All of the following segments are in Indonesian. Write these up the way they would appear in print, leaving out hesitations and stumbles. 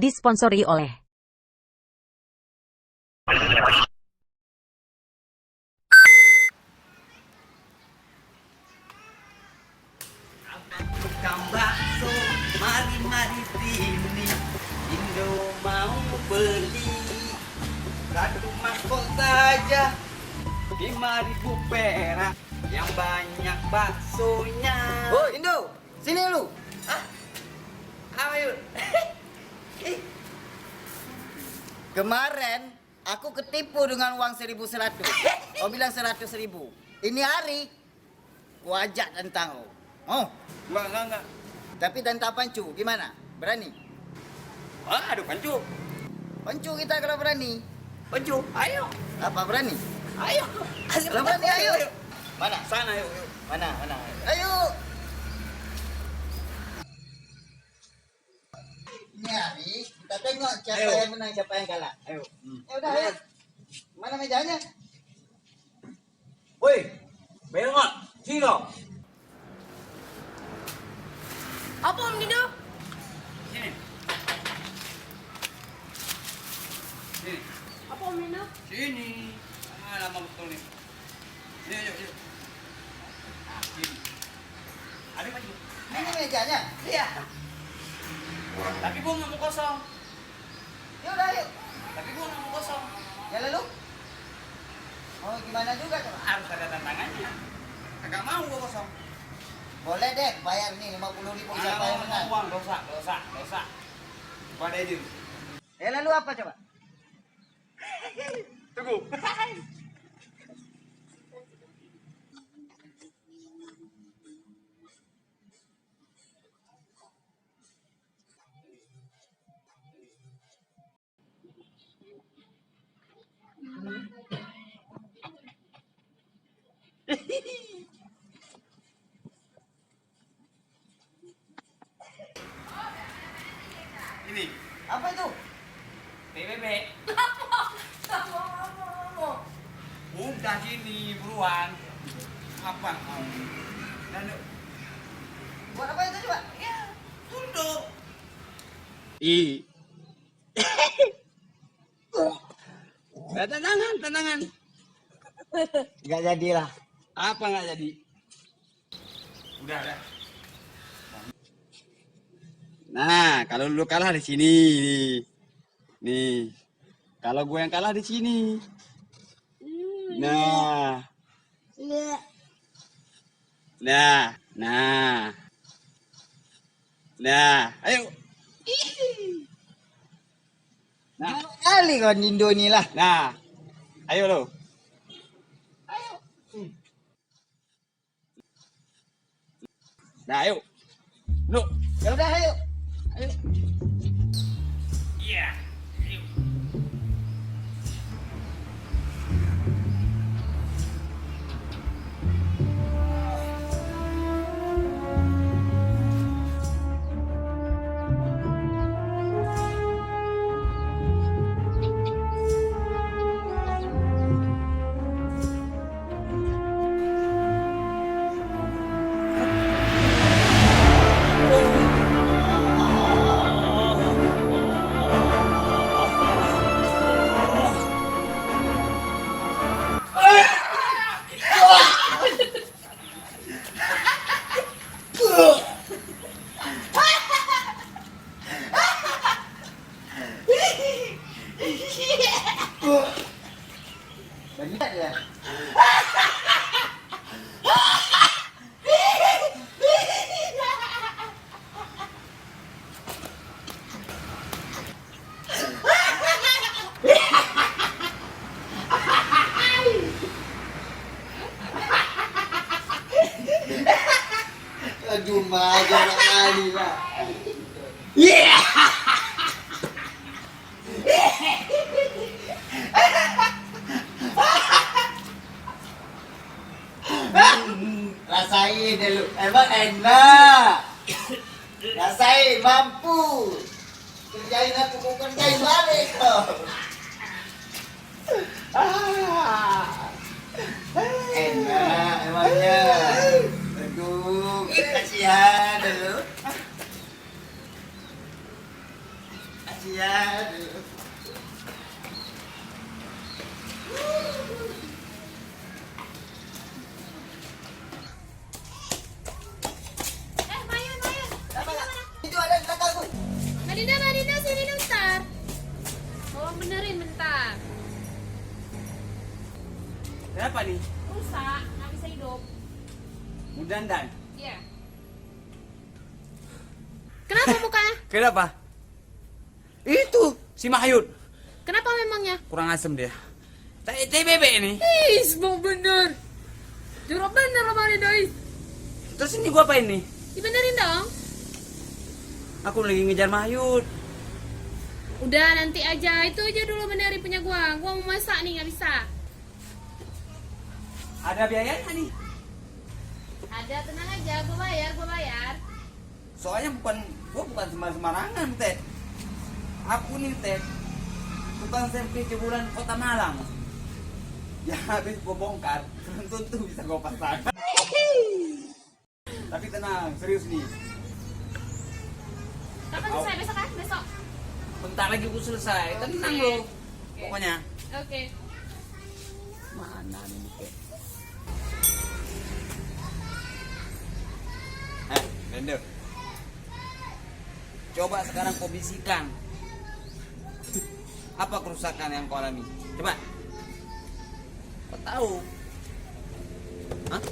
disponsori oleh Tukang bakso, mari-mari sini, Indo mau beli. Satu mangkok saja, 5.000 perak, yang banyak baksonya. Oh, Indo, sini lu. Hah? Apa yuk? Kemarin aku ketipu dengan uang 1.100. Kau bilang 100.000. Ini hari ku ajak tentang kau. Oh, Enggak. tapi tentang pancu gimana? Berani? Wah, aduh pancu. Pancu kita kalau berani. Pancu, ayo. Apa berani? Ayo. Kalau berani ayo. Mana? Sana yuk. Mana? Ayo. Ini hari kita tengok siapa Ayo. yang menang, siapa yang kalah. Ayo. Ya udah, ayo. Mana mejanya? Woi, bengok, sini kau. Apa Om Dindo? Sini. Sini. Apa Om Dindo? Sini. Lama betul nih. Yuk. Nah, sini. Ada maju. Ini mejanya. Iya. Tapi gua nggak mau kosong. Ya udah, ayo. Tapi gua nggak mau kosong. Ya lalu. Oh, gimana juga coba? Harus ada tantangannya. Kagak mau gua kosong. Boleh deh, bayar nih 50.000 siapa yang menang. Uang dosa. Pada izin. Ya lalu apa coba? Tunggu. Ini Apa itu? PBB. Apa? Udah sini buruan. Apa mau? Dan Buat apa itu coba? ya, tunduk. Ya, tenangan. Enggak jadilah. Apa nggak jadi? Udah. Nah, kalau lu kalah di sini, nih. Kalau gue yang kalah di sini. Nah. Nah, ayo. Nah, Kali kau Indo ini lah. nah, ayo lo. Nah, ayo. Lu. Ya udah, ayo. Iya. Banyak ya. Aduh, mager kali lah. Rasain dulu, emang enak. Rasain, mampu. Kerjain aku, kau kerjain balik kau. Enak emangnya. Aduh, kasihan dulu. Iya. Aduh. Mayun, Mayun. Itu ada di belakang gue. Madinda, sini bentar. Oh, benerin bentar. Kenapa nih? Rusak, nggak bisa hidup. Mudandan. Iya. Kenapa mukanya? Kenapa? Itu si Mahyud. Kenapa memangnya? Kurang asem dia. TBB ini. Is, bang bener. Jorok bener Bang Rinda. Terus ini gua apain nih? Dibenerin dong. Aku lagi ngejar Mahyud. Udah nanti aja, itu aja dulu benerin punya gua. Gua mau masak nih, nggak bisa. Ada biayanya nih. Ada, tenang aja, gua bayar. Soalnya gua bukan sembarangan, Teh. Aku nih, Teh, tukang servis jemuran Kota Malang. Ya habis gua bongkar, belum tentu bisa gua pasang. Tapi tenang, serius nih. Kapan selesai? Besok kan? Besok. Bentar lagi gua selesai. Tenang lo. Pokoknya. Oke. Mana nih, Teh? Render. Coba sekarang kau bisikan. Apa kerusakan yang kau alami? Coba. Kau tahu? Hah?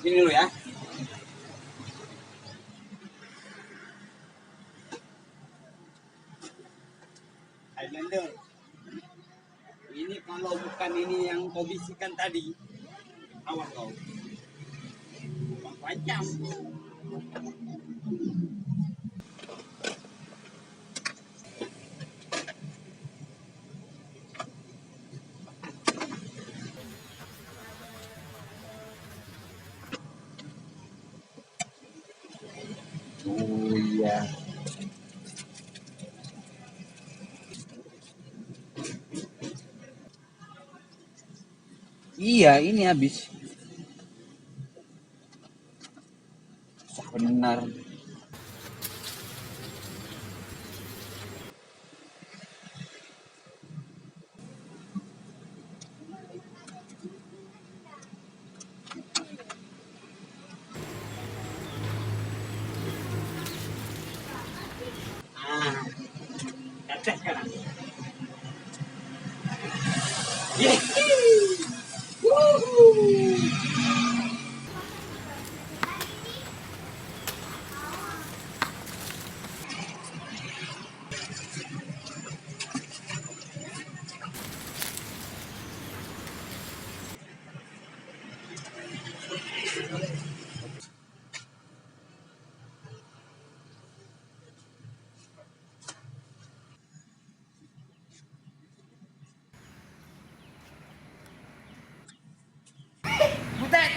Sini dulu ya. Highlander. Ini kalau bukan ini yang kau bisikan tadi, awas kau. Macam. Oh iya. Iya, ini habis. Benar. Ah, kacau sekarang. Butet.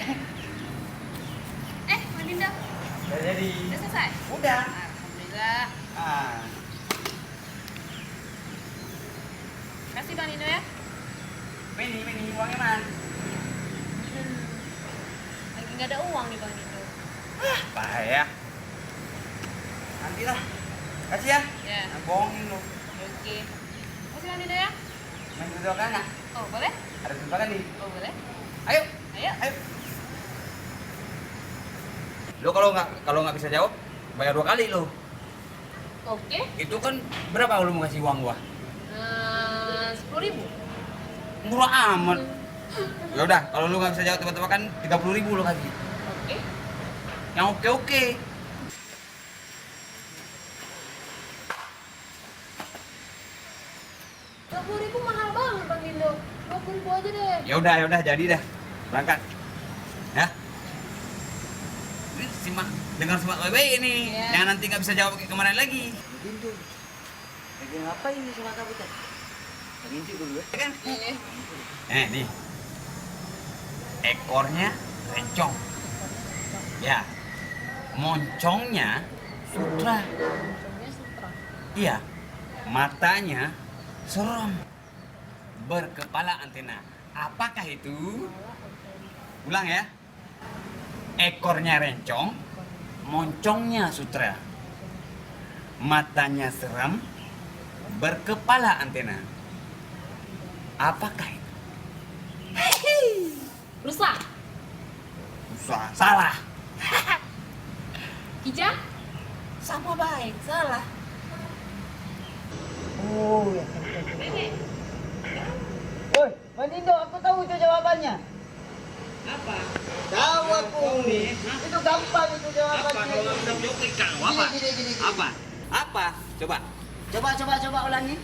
Madinda, Udah jadi. udah selesai? Udah. Alhamdulillah. Ah, Kasih Bang Nino ya. ini uangnya man. Lagi nggak ada uang nih Bang Nino. Bahaya. Nantilah. Kasih ya. Ya. Nah, bohongin lu. Oke. Kasih Bang Nino ya. Main berdoa nggak? Oh boleh? Ada tembakan nih. Oh boleh. Ayo. Ayo. Ayo. Lo kalau nggak bisa jawab, bayar 2 kali lo. Oke. Itu kan berapa lo mau kasih uang gua? 10.000. Murah amat. Ya udah, kalau lu nggak bisa jawab tebak-tebakan 30.000 lo kasih. Oke. Yang oke. 20.000 mahal banget Bang Nino. 20.000 aja deh. Ya udah jadi dah. Berangkat. Ya. Ini simak simak baik-baik ini. Iya. Jangan nanti nggak bisa jawab kayak kemarin lagi. Bintu. Lagi ngapain nih sama kamu teh? Ngintip dulu ya. Ya kan? Iya. Nih. Ekornya rencong. Ya. Moncongnya sutra. Contohnya sutra. Iya. Matanya serem. Berkepala antena. Apakah itu? Ulang ya. Ekornya rencong, moncongnya sutra. Matanya seram, berkepala antena. Apakah itu? Rusak. Salah. Kijang. Sama baik, salah. Nenek. Woi, Manindo, aku tahu itu jawabannya. Apa? Tahu aku. Itu gampang itu jawabannya. Apa? Gini. Apa? Apa? Coba. Coba ulangi.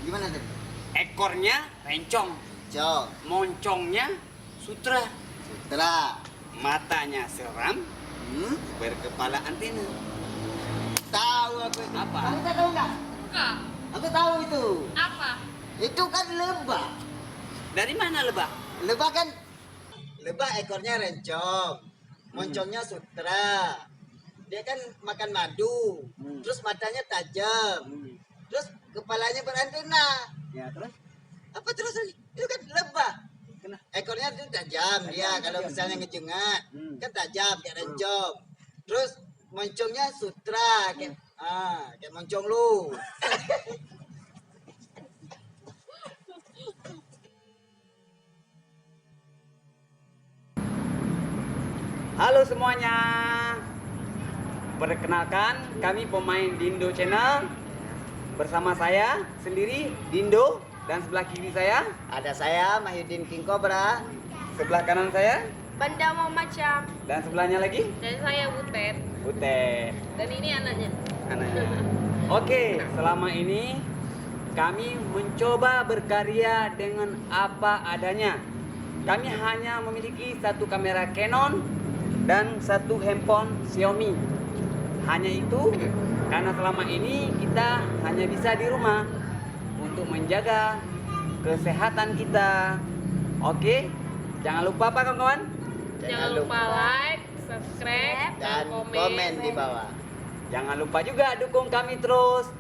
Gimana tadi? Ekornya rencong, Cok, moncongnya sutra. sutra. Matanya seram, berkepala antena. Tahu aku itu. Apa? Kamu tahu nggak? Enggak. Aku tahu itu. Apa? Itu kan lebah. Dari mana lebah? Lebah kan lebah ekornya rencong, moncongnya sutra. Dia kan makan madu, terus matanya tajam, terus kepalanya berantena. Ya terus? Apa terus lagi? Itu kan lebah. Ekornya itu tajam dia kalau misalnya ngejengat kan tajam kayak rencong. Terus moncongnya sutra kayak moncong lu. Halo semuanya. Perkenalkan, kami pemain Dindo Channel. Bersama saya sendiri Dindo dan sebelah kiri saya, Ada saya Mahyudin King Cobra. sebelah kanan saya Benda mau macam. dan sebelahnya lagi Dan saya Butet. Butet. Dan ini anaknya. Anaknya. Oke, selama ini kami mencoba berkarya dengan apa adanya. Kami hanya memiliki satu kamera Canon dan satu handphone Xiaomi. Hanya itu, karena selama ini kita hanya bisa di rumah untuk menjaga kesehatan kita. Oke, jangan lupa apa kawan-kawan? Jangan lupa like, subscribe, Dan komen di bawah. Jangan lupa juga dukung kami terus.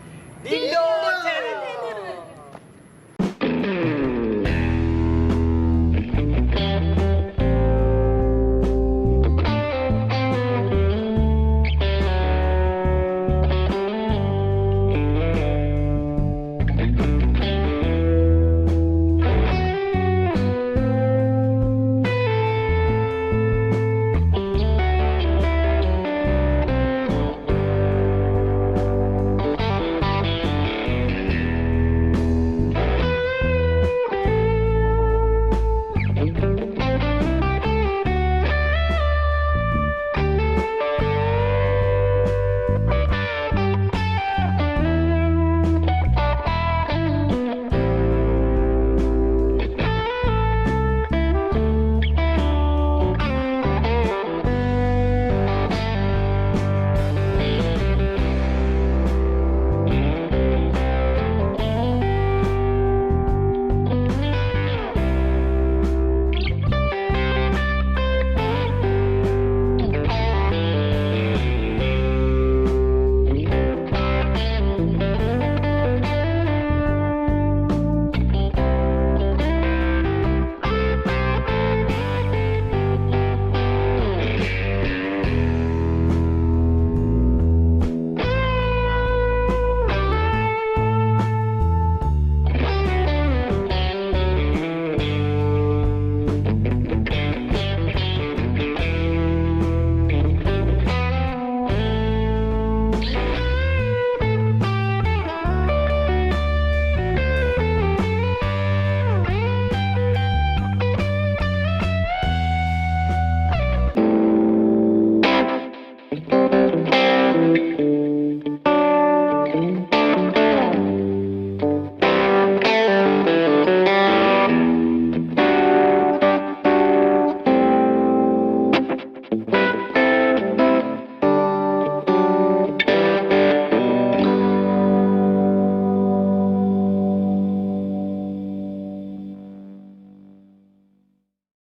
Dindo Channel.